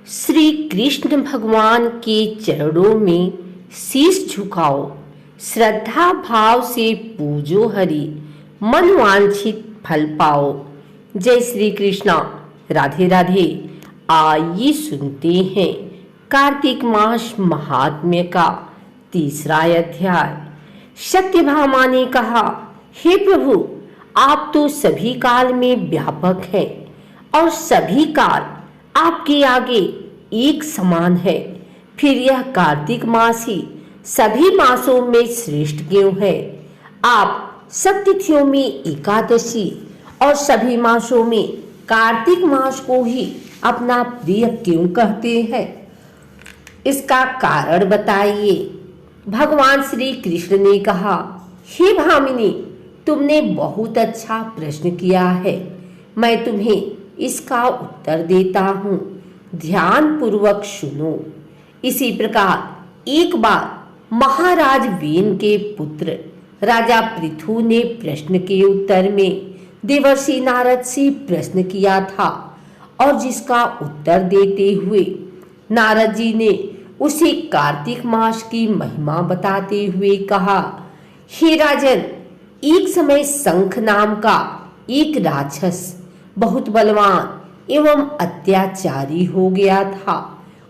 श्री कृष्ण भगवान के चरणों में शीश झुकाओ, श्रद्धा भाव से पूजो हरि, मन वांछित फल पाओ। जय श्री कृष्णा। राधे राधे। आइए सुनते हैं कार्तिक मास महात्म्य का तीसरा अध्याय। सत्यभामा ने कहा, हे प्रभु, आप तो सभी काल में व्यापक हैं और सभी काल आपके आगे एक समान है। फिर यह कार्तिक मास ही सभी मासों में श्रेष्ठ क्यों है? आप सब तिथियों में एकादशी और सभी मासों में कार्तिक मास को ही अपना प्रिय क्यों कहते हैं? इसका कारण बताइए। भगवान श्री कृष्ण ने कहा, हे भामिनी, तुमने बहुत अच्छा प्रश्न किया है। मैं तुम्हें इसका उत्तर देता हूँ, ध्यान पूर्वक सुनो। इसी प्रकार एक बार महाराज वेन के पुत्र राजा पृथु ने प्रश्न के उत्तर में देवर्षि नारद से प्रश्न किया था और जिसका उत्तर देते हुए नारद जी ने उसे कार्तिक मास की महिमा बताते हुए कहा, हे राजन, एक समय शंख नाम का एक राक्षस बहुत बलवान एवं अत्याचारी हो गया था।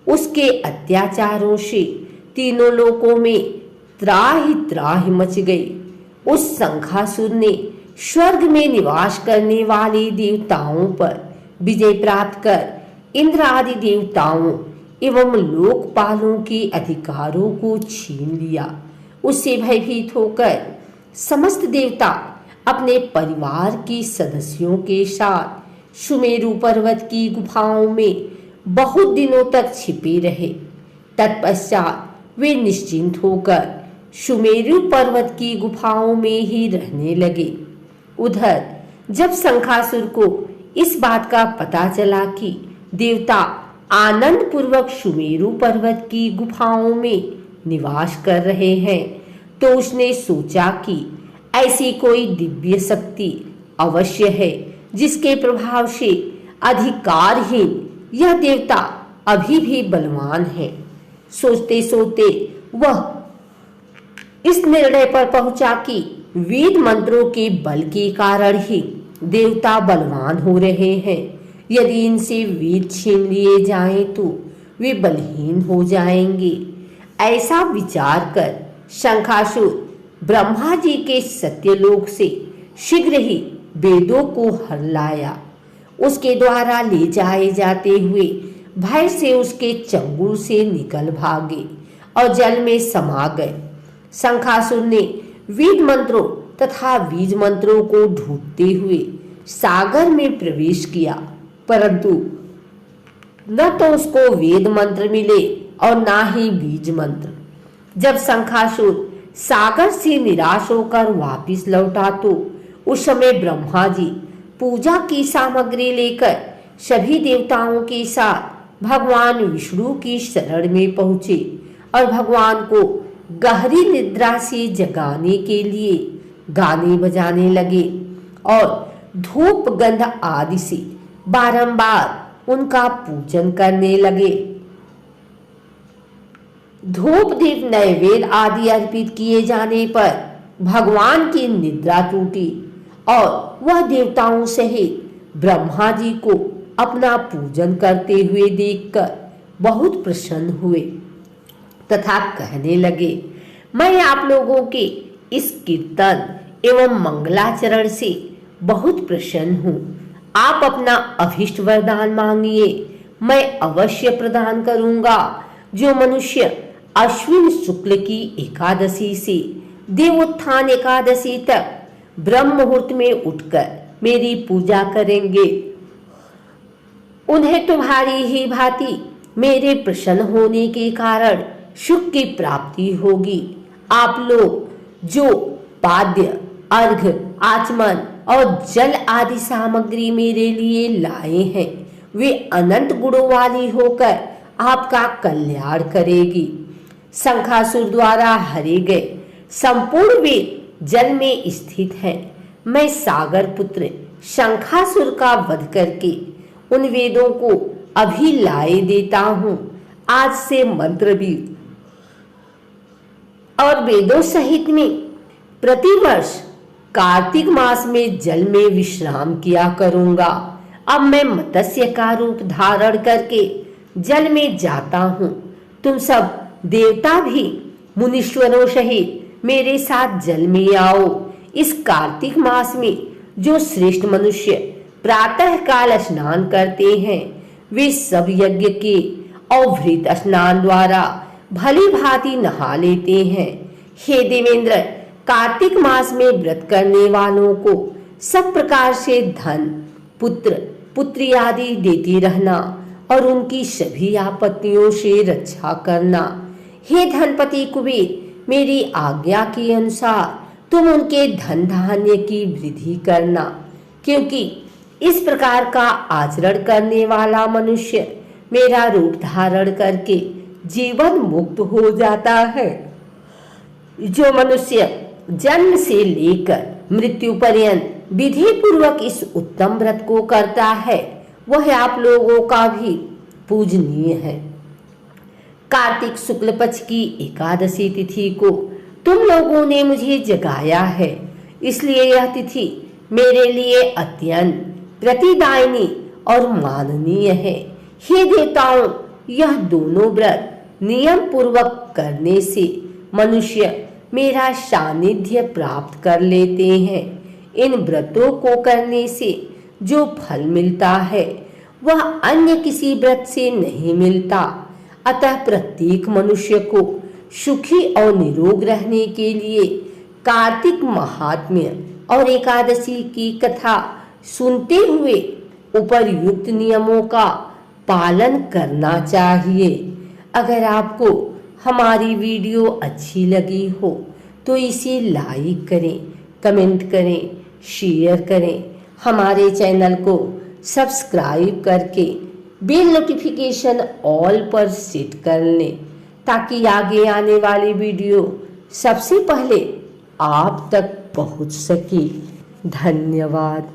उसके अत्याचारों से तीनों लोकों में त्राहि त्राहि मच गई। उस शंखासुर ने स्वर्ग में निवास करने वाले देवताओं पर विजय प्राप्त कर इंद्र आदि देवताओं एवं लोकपालों के अधिकारों को छीन लिया। उससे भयभीत होकर समस्त देवता अपने परिवार के सदस्यों के साथ सुमेरु पर्वत की गुफाओं में बहुत दिनों तक छिपे रहे। तत्पश्चात वे निश्चिंत होकर सुमेरु पर्वत की गुफाओं में ही रहने लगे। उधर जब शंखासुर को इस बात का पता चला कि देवता आनंद पूर्वक सुमेरु पर्वत की गुफाओं में निवास कर रहे हैं, तो उसने सोचा कि ऐसी कोई दिव्य शक्ति अवश्य है जिसके प्रभाव से अधिकारहीन यह देवता अभी भी बलवान है। सोचते सोचते वह इस निर्णय पर पहुंचा कि वेद मंत्रों के बल के कारण ही देवता बलवान हो रहे हैं। यदि इनसे वेद छीन लिए जाएं तो वे बलहीन हो जाएंगे। ऐसा विचार कर शंखासुर ब्रह्मा जी के सत्यलोक से शीघ्र ही वेदों को हर लाया। उसके द्वारा ले जाए जाते हुए भय से उसके चंगुल से निकल भागे और जल में समा गए। शंखासुर ने वेद मंत्रों तथा बीज मंत्रों को ढूंढते हुए सागर में प्रवेश किया, परंतु न तो उसको वेद मंत्र मिले और ना ही बीज मंत्र। जब शंखासुर सागर से निराश होकर वापिस लौटा तो उस समय ब्रह्मा जी पूजा की सामग्री लेकर सभी देवताओं के साथ भगवान विष्णु की शरण में पहुंचे और भगवान को गहरी निद्रा से जगाने के लिए गाने बजाने लगे और धूप गंध आदि से बारंबार उनका पूजन करने लगे। धूप दीप नैवेद्य आदि अर्पित किए जाने पर भगवान की निद्रा टूटी और वह देवताओं सहित ब्रह्मा जी को अपना पूजन करते हुए देखकर बहुत प्रसन्न हुए तथा कहने लगे, मैं आप लोगों के इस कीर्तन एवं मंगलाचरण से बहुत प्रसन्न हूँ। आप अपना अभीष्ट वरदान मांगिए, मैं अवश्य प्रदान करूंगा। जो मनुष्य अश्विन शुक्ल की एकादशी से देवोत्थान एकादशी तक ब्रह्म मुहूर्त में उठकर मेरी पूजा करेंगे, उन्हें तुम्हारी ही भांति मेरे प्रसन्न होने के कारण सुख की प्राप्ति होगी। आप लोग जो पाद्य, अर्घ्य, आचमन और जल आदि सामग्री मेरे लिए लाए हैं, वे अनंत गुणों वाली होकर आपका कल्याण करेगी। शंखासुर द्वारा हरे गए संपूर्ण वेद जल में स्थित है। मैं सागर पुत्र शंखासुर का वध करके उन वेदों को अभी लाए देता हूँ आज से मंत्र भी और वेदों सहित में प्रतिवर्ष कार्तिक मास में जल में विश्राम किया करूंगा। अब मैं मत्स्य का रूप धारण करके जल में जाता हूँ। तुम सब देवता भी मुनीश्वरों सहित मेरे साथ जल में आओ। इस कार्तिक मास में जो श्रेष्ठ मनुष्य प्रातः काल स्नान करते हैं वे सब यज्ञ के अवभृत स्नान द्वारा भली भांति नहा लेते हैं। हे देवेंद्र, कार्तिक मास में व्रत करने वालों को सब प्रकार से धन, पुत्र, पुत्री आदि देती रहना और उनकी सभी आपत्तियों से रक्षा करना। हे धनपति कुबेर, मेरी आज्ञा के अनुसार तुम उनके धन धान्य की वृद्धि करना, क्योंकि इस प्रकार का आचरण करने वाला मनुष्य मेरा रूप धारण करके जीवन मुक्त हो जाता है। जो मनुष्य जन्म से लेकर मृत्यु पर्यंत विधि पूर्वक इस उत्तम व्रत को करता है वह आप लोगों का भी पूजनीय है। कार्तिक शुक्ल पक्ष की एकादशी तिथि को तुम लोगों ने मुझे जगाया है, इसलिए यह तिथि मेरे लिए अत्यंत प्रतिदायिनी और माननीय है। हे देवताओं, यह दोनों व्रत नियम पूर्वक करने से मनुष्य मेरा सानिध्य प्राप्त कर लेते हैं। इन व्रतों को करने से जो फल मिलता है वह अन्य किसी व्रत से नहीं मिलता। अतः प्रत्येक मनुष्य को सुखी और निरोग रहने के लिए कार्तिक महात्म्य और एकादशी की कथा सुनते हुए उपर्युक्त नियमों का पालन करना चाहिए। अगर आपको हमारी वीडियो अच्छी लगी हो तो इसे लाइक करें, कमेंट करें, शेयर करें। हमारे चैनल को सब्सक्राइब करके बेल नोटिफिकेशन ऑल पर सेट कर लें ताकि आगे आने वाली वीडियो सबसे पहले आप तक पहुंच सके। धन्यवाद।